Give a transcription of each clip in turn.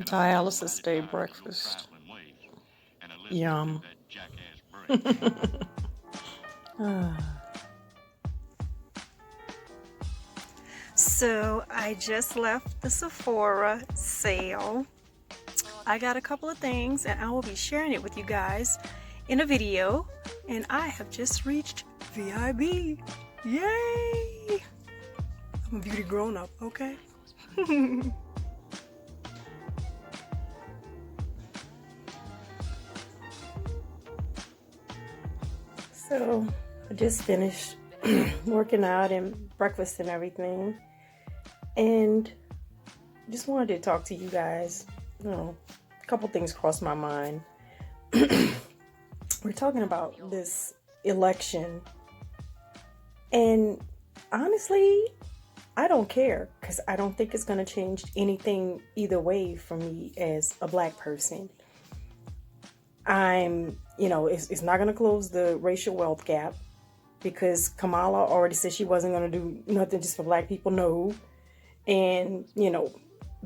Dialysis day breakfast. Yum. So I just left the Sephora sale. I got a couple of things and I will be sharing it with you guys in a video. And I have just reached VIB. Yay! I'm a beauty grown up, okay? So I just finished working out and breakfast and everything. And just wanted to talk to you guys. A couple things crossed my mind. We're talking about this election. And honestly, I don't care because I don't think it's going to change anything either way for me as a black person. It's not going to close the racial wealth gap because Kamala already said she wasn't going to do nothing just for black people. No. And,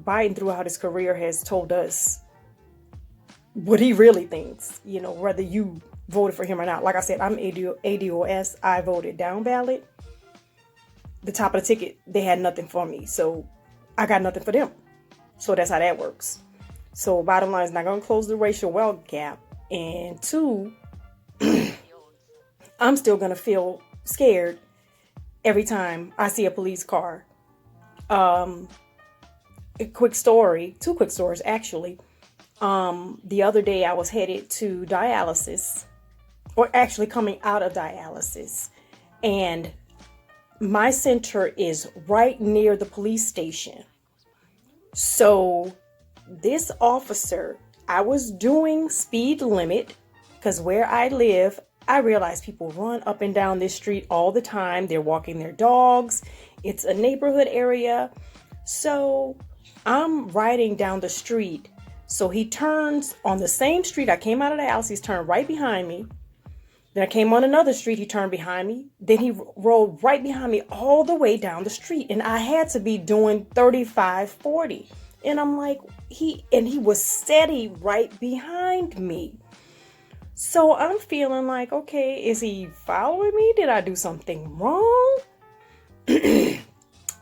Biden throughout his career has told us what he really thinks, whether you voted for him or not. Like I said, I'm ADOS. I voted down ballot. The top of the ticket, they had nothing for me. So I got nothing for them. So that's how that works. So bottom line is not going to close the racial wealth gap. And two, I'm still going to feel scared every time I see a police car. Two quick stories actually. The other day I was headed to dialysis, or actually coming out of dialysis, and my center is right near the police station. So this officer, I was doing speed limit because where I live, I realize people run up and down this street all the time. They're walking their dogs. It's a neighborhood area. So I'm riding down the street. So he turns on the same street. I came out of the house. He's turned right behind me. Then I came on another street. He turned behind me. Then he rolled right behind me all the way down the street. And I had to be doing 35, 40. And I'm like, he was steady right behind me. So I'm feeling like, okay, is he following me? Did I do something wrong?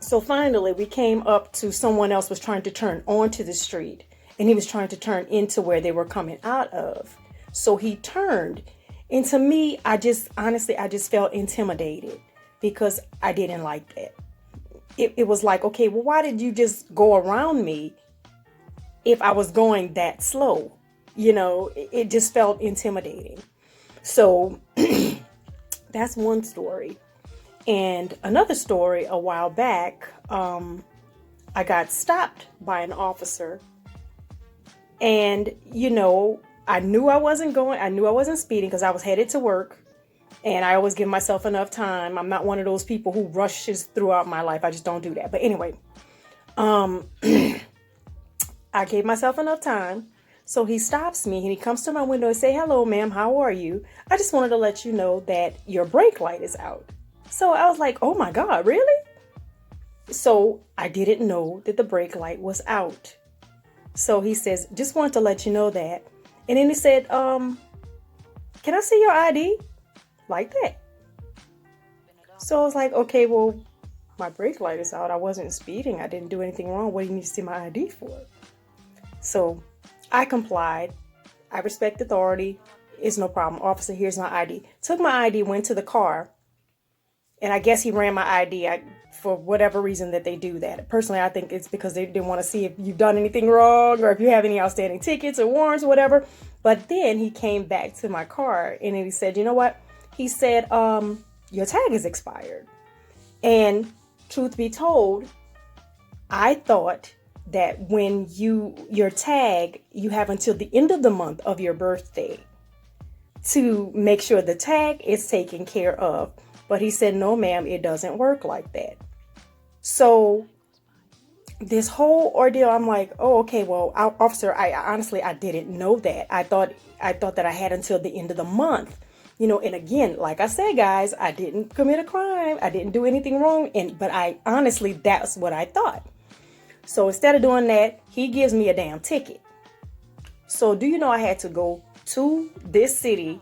So finally we came up to someone else was trying to turn onto the street. And he was trying to turn into where they were coming out of. So he turned. And to me, I just felt intimidated because I didn't like that. It was like, okay, well, why did you just go around me if I was going that slow? It just felt intimidating. So that's one story. And another story, a while back, I got stopped by an officer. And, I knew I wasn't speeding because I was headed to work. And I always give myself enough time. I'm not one of those people who rushes throughout my life. I just don't do that. But anyway, I gave myself enough time. So he stops me and he comes to my window and say, "Hello, ma'am, how are you? I just wanted to let you know that your brake light is out." So I was like, oh my God, really? So I didn't know that the brake light was out. So he says, "Just wanted to let you know that." And then he said, "Can I see your ID?" Like that. So I was like, okay, well, my brake light is out. I wasn't speeding. I didn't do anything wrong. What do you need to see my ID for? So I complied. I respect authority. It's no problem. Officer, here's my ID. Took my ID, went to the car. And I guess he ran my ID for whatever reason that they do that. Personally, I think it's because they didn't want to see if you've done anything wrong or if you have any outstanding tickets or warrants or whatever. But then he came back to my car and he said, "You know what?" He said, "Your tag is expired." And truth be told, I thought that when your tag, you have until the end of the month of your birthday to make sure the tag is taken care of. But he said, "No, ma'am, it doesn't work like that." So this whole ordeal, I'm like, oh, okay, well, officer, I honestly didn't know that. I thought that I had until the end of the month. And again, like I said, guys, I didn't commit a crime. I didn't do anything wrong. But I honestly, that's what I thought. So instead of doing that, he gives me a damn ticket. So do you know I had to go to this city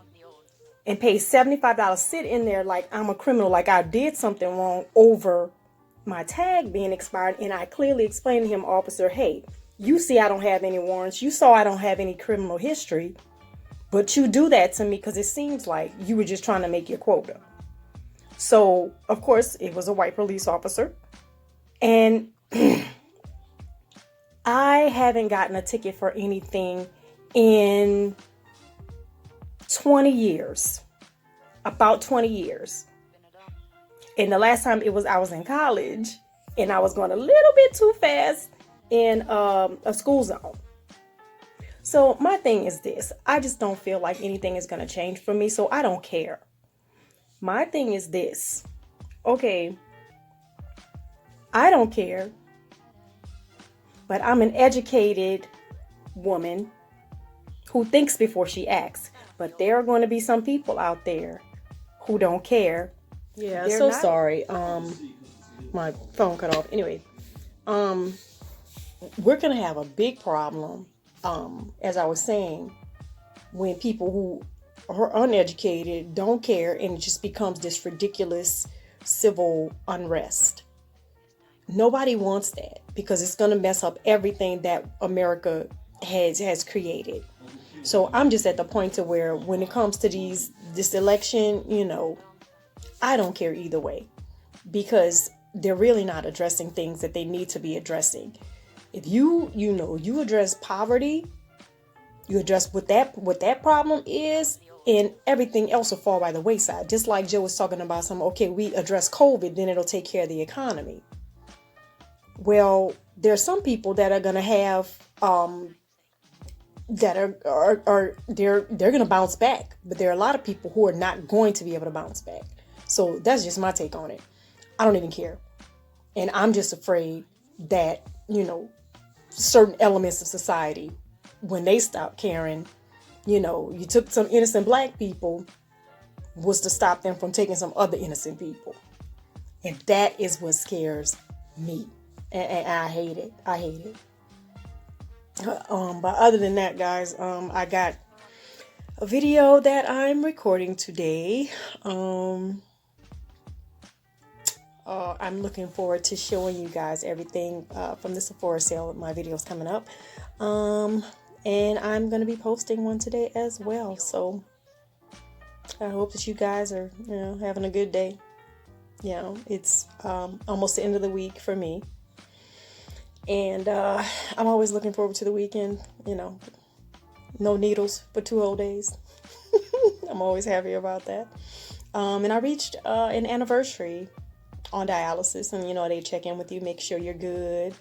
and pay $75, sit in there like I'm a criminal, like I did something wrong over my tag being expired. And I clearly explained to him, officer, hey, you see I don't have any warrants. You saw I don't have any criminal history. But you do that to me because it seems like you were just trying to make your quota. So, of course, it was a white police officer. And I haven't gotten a ticket for anything in 20 years. About 20 years. And the last time I was in college and I was going a little bit too fast in a school zone. So my thing is this. I just don't feel like anything is going to change for me. So I don't care. My thing is this. Okay. I don't care. But I'm an educated woman who thinks before she acts. But there are going to be some people out there who don't care. Yeah, so sorry. My phone cut off. Anyway, we're gonna have a big problem. As I was saying, when people who are uneducated don't care, and it just becomes this ridiculous civil unrest. Nobody wants that because it's gonna mess up everything that America has created. So I'm just at the point to where when it comes to this election, I don't care either way, because they're really not addressing things that they need to be addressing. If you address poverty, you address what that problem is, and everything else will fall by the wayside. Just like Joe was talking about we address COVID, then it'll take care of the economy. Well, there are some people that are going to have that they're going to bounce back, but there are a lot of people who are not going to be able to bounce back. So that's just my take on it. I don't even care. And I'm just afraid that, certain elements of society, when they stop caring, you took some innocent black people, was to stop them from taking some other innocent people. And that is what scares me. And I hate it. I hate it. But other than that, guys, I got a video that I'm recording today. I'm looking forward to showing you guys everything from the Sephora sale. My video's coming up. And I'm going to be posting one today as well. So I hope that you guys are, having a good day. It's almost the end of the week for me. And I'm always looking forward to the weekend. No needles for 2 whole days. I'm always happy about that. And I reached an anniversary on dialysis, and they check in with you, make sure you're good,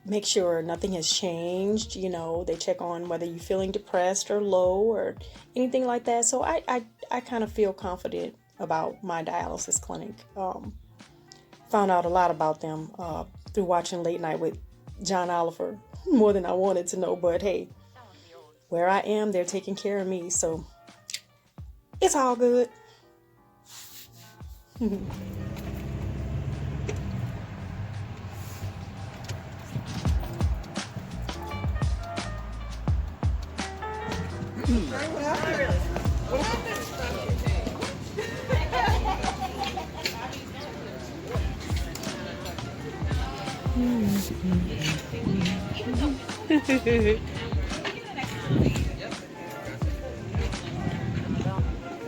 make sure nothing has changed. They check on whether you're feeling depressed or low or anything like that. So I kind of feel confident about my dialysis clinic. Found out a lot about them through watching Late Night with John Oliver, more than I wanted to know, but hey, where I am, they're taking care of me, so it's all good.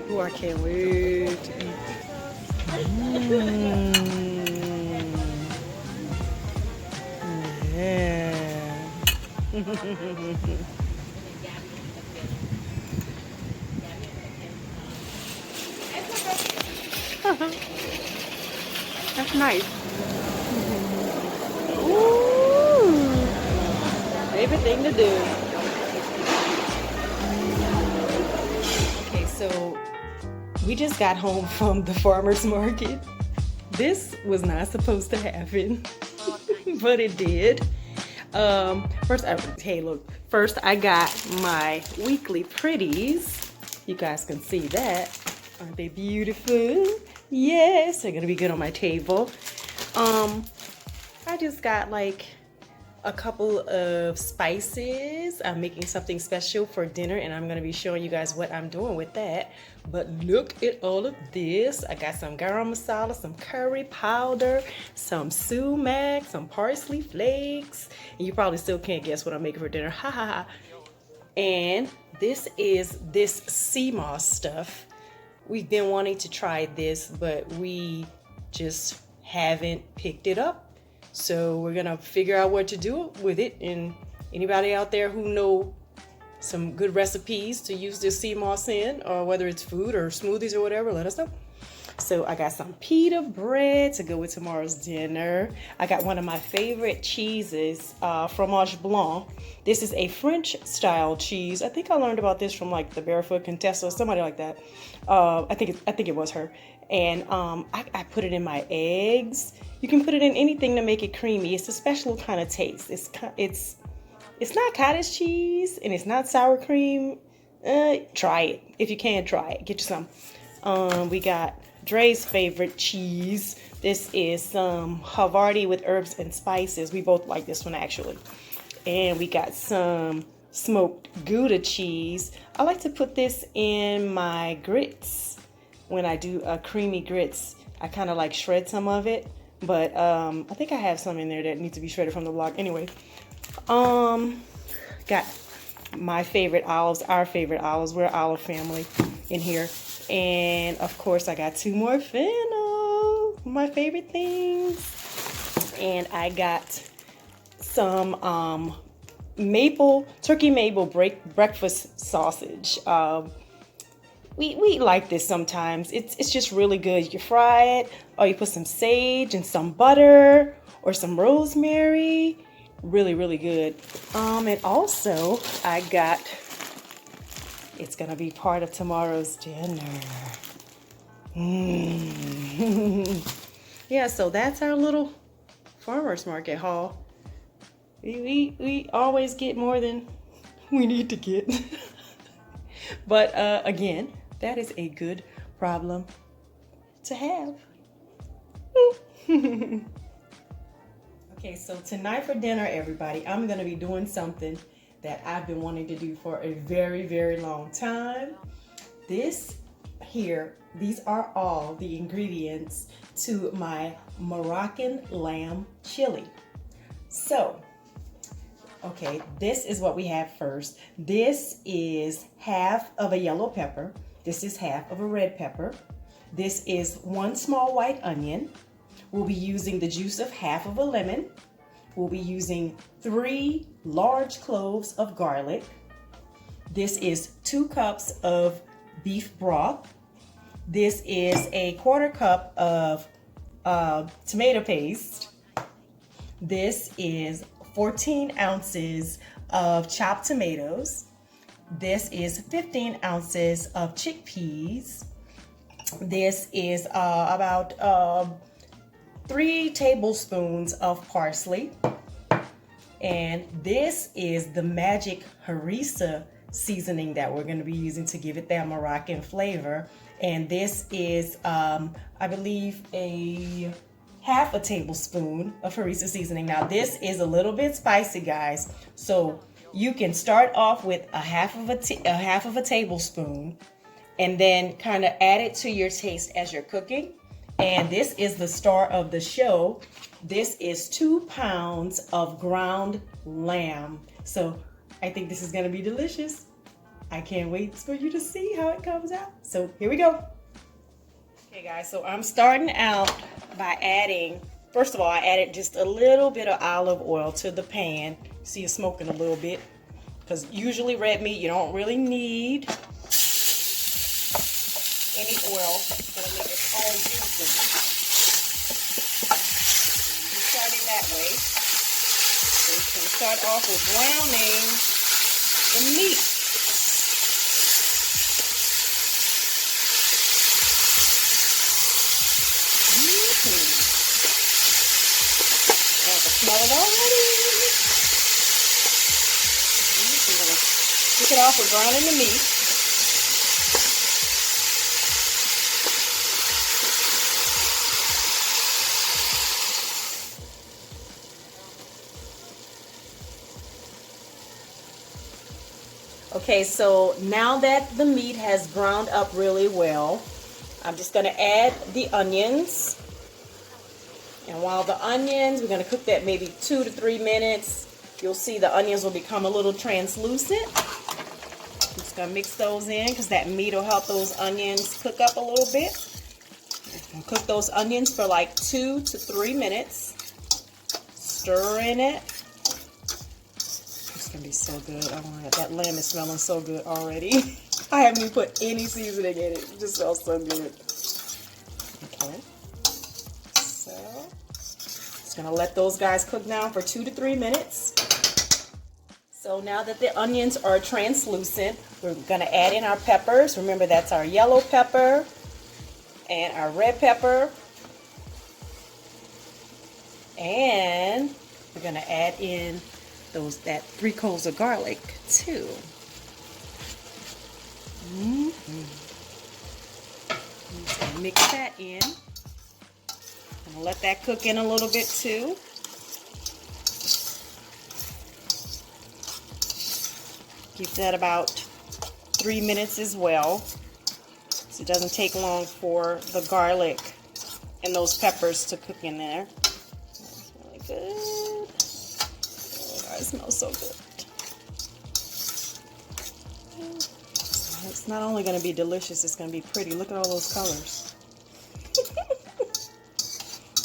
Oh, I can't wait to eat. Yeah. That's nice. Ooh. Favorite thing to do. Okay, so we just got home from the farmer's market. This was not supposed to happen, but it did. First I got my weekly pretties. You guys can see that. Aren't they beautiful? Yes, they're gonna be good on my table. I just got like a couple of spices. I'm making something special for dinner and I'm gonna be showing you guys what I'm doing with that. But look at all of this. I got some garam masala, some curry powder, some sumac, some parsley flakes. And you probably still can't guess what I'm making for dinner. Ha ha ha. And this is this sea moss stuff. We've been wanting to try this, but we just haven't picked it up. So we're gonna figure out what to do with it. And anybody out there who know some good recipes to use this sea moss in, or whether it's food or smoothies or whatever, let us know. So I got some pita bread to go with tomorrow's dinner. I got one of my favorite cheeses, fromage blanc. This is a French style cheese. I think I learned about this from like the Barefoot Contessa, somebody like that. I think it was her. And I put it in my eggs. You can put it in anything to make it creamy. It's a special kind of taste. It's not cottage cheese and it's not sour cream. Try it. If you can, try it. Get you some. We got Dre's favorite cheese. This is some Havarti with herbs and spices. We both like this one actually. And we got some smoked Gouda cheese. I like to put this in my grits. When I do creamy grits, I kind of like shred some of it. But I think I have some in there that needs to be shredded from the block. Anyway, got my favorite olives, our favorite olives. We're an olive family in here. And of course, I got 2 more fennel, my favorite things. And I got some turkey maple breakfast sausage. We like this sometimes. It's just really good. You can fry it, or you put some sage and some butter or some rosemary. Really, really good. And also I got, it's gonna be part of tomorrow's dinner. Yeah, so that's our little farmer's market haul. We always get more than we need to get. But again, that is a good problem to have. Okay, so tonight for dinner, everybody, I'm gonna be doing something that I've been wanting to do for a very, very long time. These are all the ingredients to my Moroccan lamb chili. So, okay, this is what we have first. This is half of a yellow pepper. This is half of a red pepper. This is 1 small white onion. We'll be using the juice of half of a lemon. We'll be using 3 large cloves of garlic. This is 2 cups of beef broth. This is a 1/4 cup of tomato paste. This is 14 ounces of chopped tomatoes. This is 15 ounces of chickpeas. This is about 3 tablespoons of parsley. And this is the magic harissa seasoning that we're going to be using to give it that Moroccan flavor. And this is, I believe, a half a tablespoon of harissa seasoning. Now this is a little bit spicy, guys. So you can start off with a half of a tablespoon and then kind of add it to your taste as you're cooking. And this is the star of the show. This is 2 pounds of ground lamb. So I think this is gonna be delicious. I can't wait for you to see how it comes out. So here we go. Okay guys, so I'm starting out by adding, first of all, I added just a little bit of olive oil to the pan. See it smoking a little bit. Because usually red meat, you don't really need any oil. It's gonna make its own juices. You can start it that way. So you can start off with browning the meat. I can smell it already. I'm gonna kick it off with browning the meat. Okay, so now that the meat has browned up really well, I'm just going to add the onions. And while the onions, we're going to cook that maybe 2 to 3 minutes. You'll see the onions will become a little translucent. I'm just going to mix those in because that meat will help those onions cook up a little bit. And cook those onions for like 2 to 3 minutes. Stir in it. It's going to be so good. Oh my God, that lamb is smelling so good already. I haven't even put any seasoning in it. It just smells so good. Okay. So, just going to let those guys cook now for 2 to 3 minutes. So now that the onions are translucent, we're going to add in our peppers. Remember, that's our yellow pepper and our red pepper. And we're going to add in that 3 cloves of garlic too. Just going to mix that in. I'm going to let that cook in a little bit too. Keep that about 3 minutes as well, so it doesn't take long for the garlic and those peppers to cook in there. That's really good. Oh, it smells so good. It's not only going to be delicious, it's going to be pretty. Look at all those colors.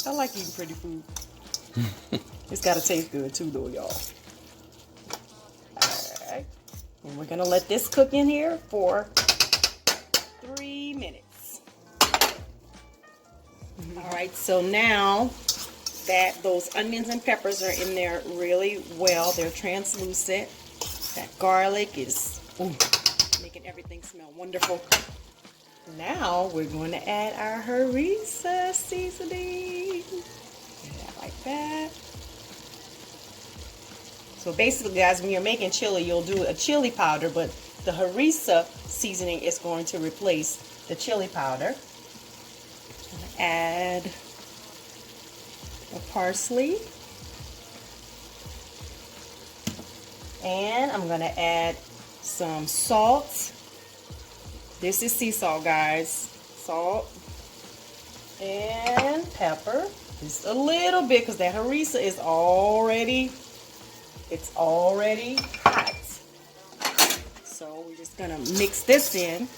I like eating pretty food. It's got to taste good too, though, y'all. And we're going to let this cook in here for 3 minutes. All right, so now that those onions and peppers are in there really well, they're translucent. That garlic is making everything smell wonderful. Now we're going to add our harissa seasoning. Yeah, like that. So basically, guys, when you're making chili, you'll do a chili powder, but the harissa seasoning is going to replace the chili powder. I'm going to add the parsley. And I'm going to add some salt. This is sea salt, guys. Salt and pepper. Just a little bit because that harissa is already... It's already hot. So we're just going to mix this in.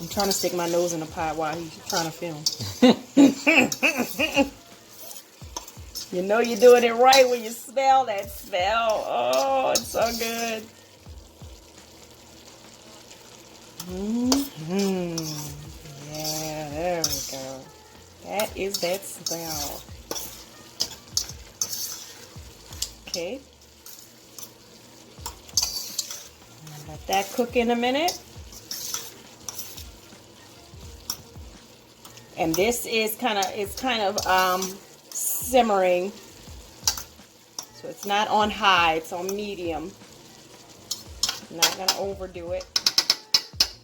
I'm trying to stick my nose in the pot while he's trying to film. You know you're doing it right when you smell that smell. Oh, it's so good. Yeah, there we go. That is that smell. Okay. Let that cook in a minute. And this is kind of simmering. So it's not on high, it's on medium. I'm not gonna overdo it.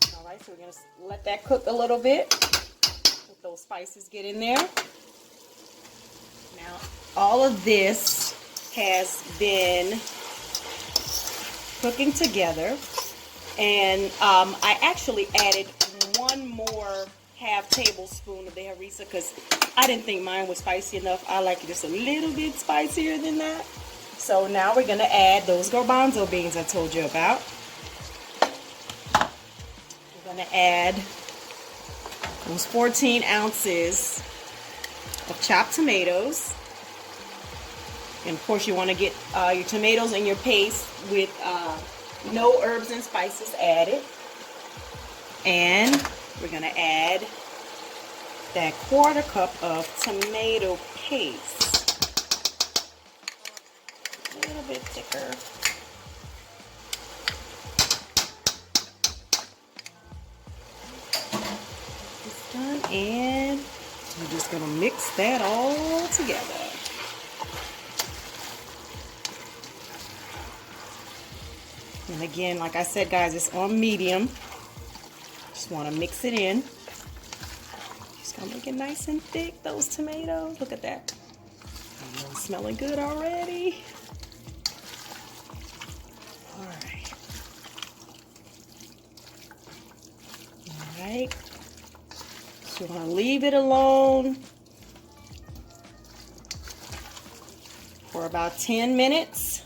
So we're going to let that cook a little bit. Let those spices get in there. Now, all of this has been cooking together. And I actually added 1 more half tablespoon of the harissa because I didn't think mine was spicy enough. I like it just a little bit spicier than that. So now we're going to add those garbanzo beans I told you about. Going to add those 14 ounces of chopped tomatoes, and of course you want to get your tomatoes and your paste with no herbs and spices added. And we're going to add that 1/4 cup of tomato paste, a little bit thicker. And we're just going to mix that all together. And again, like I said, guys, it's on medium. Just want to mix it in. Just going to make it nice and thick, those tomatoes. Look at that. smelling good already. All right. All right. So we're gonna leave it alone for about 10 minutes.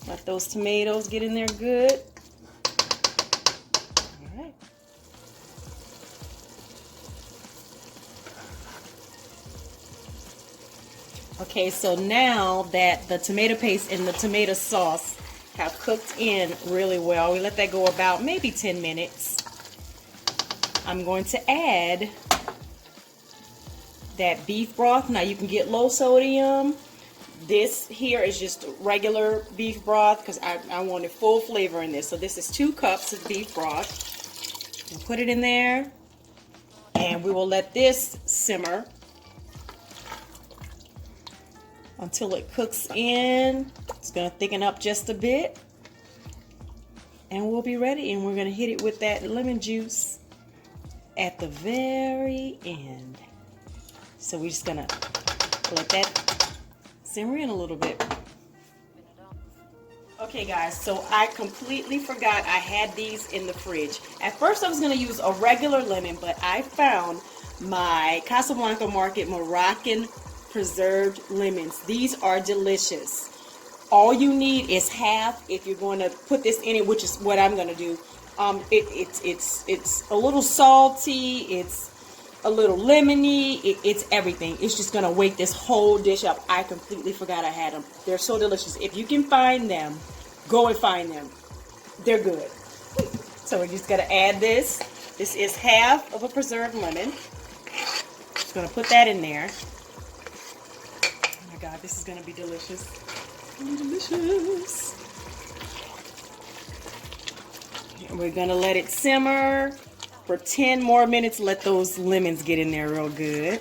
Let those tomatoes get in there good. All right. Okay, so now that the tomato paste and the tomato sauce have cooked in really well, we let that go about maybe 10 minutes. I'm going to add that beef broth. Now you can get low sodium. This here is just regular beef broth because I wanted full flavor in this. So this is 2 cups of beef broth. We'll put it in there and we will let this simmer until it cooks in. It's going to thicken up just a bit and we'll be ready, and we're going to hit it with that lemon juice at the very end. So we're just going to let that simmer in a little bit. Okay guys, so I completely forgot I had these in the fridge. At first I was going to use a regular lemon, but I found my Casablanca Market Moroccan preserved lemons. These are delicious. All you need is half if you're going to put this in it, which is what I'm going to do. It's a little salty, it's a little lemony, it's everything. It's just going to wake this whole dish up. I completely forgot I had them. They're so delicious. If you can find them, go and find them. They're good. So we're just going to add this. This is half of a preserved lemon. Just going to put that in there. Oh my God, this is going to be delicious. Delicious. And we're going to let it simmer for 10 more minutes. Let those lemons get in there real good.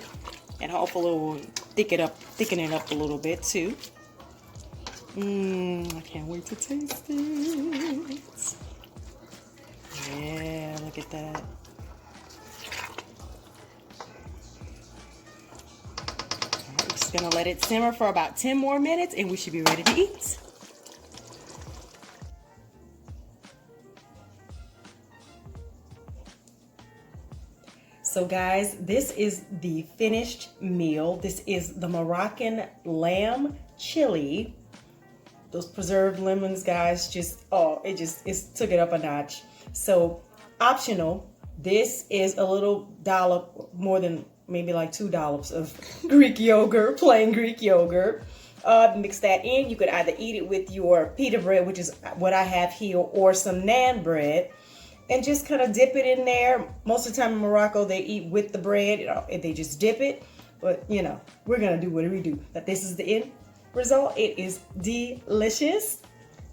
And hopefully we'll thicken it up a little bit too. I can't wait to taste it. Yeah, look at that. Alright, we're just going to let it simmer for about 10 more minutes and we should be ready to eat. So guys, this is the finished meal. This is the Moroccan lamb chili. Those preserved lemons, guys, it took it up a notch. So optional, this is a little dollop, more than maybe like 2 dollops of Greek yogurt, plain Greek yogurt. Mix that in. You could either eat it with your pita bread, which is what I have here, or some naan bread. And just kind of dip it in there. Most of the time in Morocco, they eat with the bread. And they just dip it. But, we're going to do what we do. But this is the end result. It is delicious.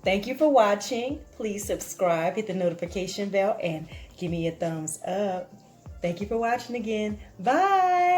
Thank you for watching. Please subscribe, hit the notification bell, and give me a thumbs up. Thank you for watching again. Bye.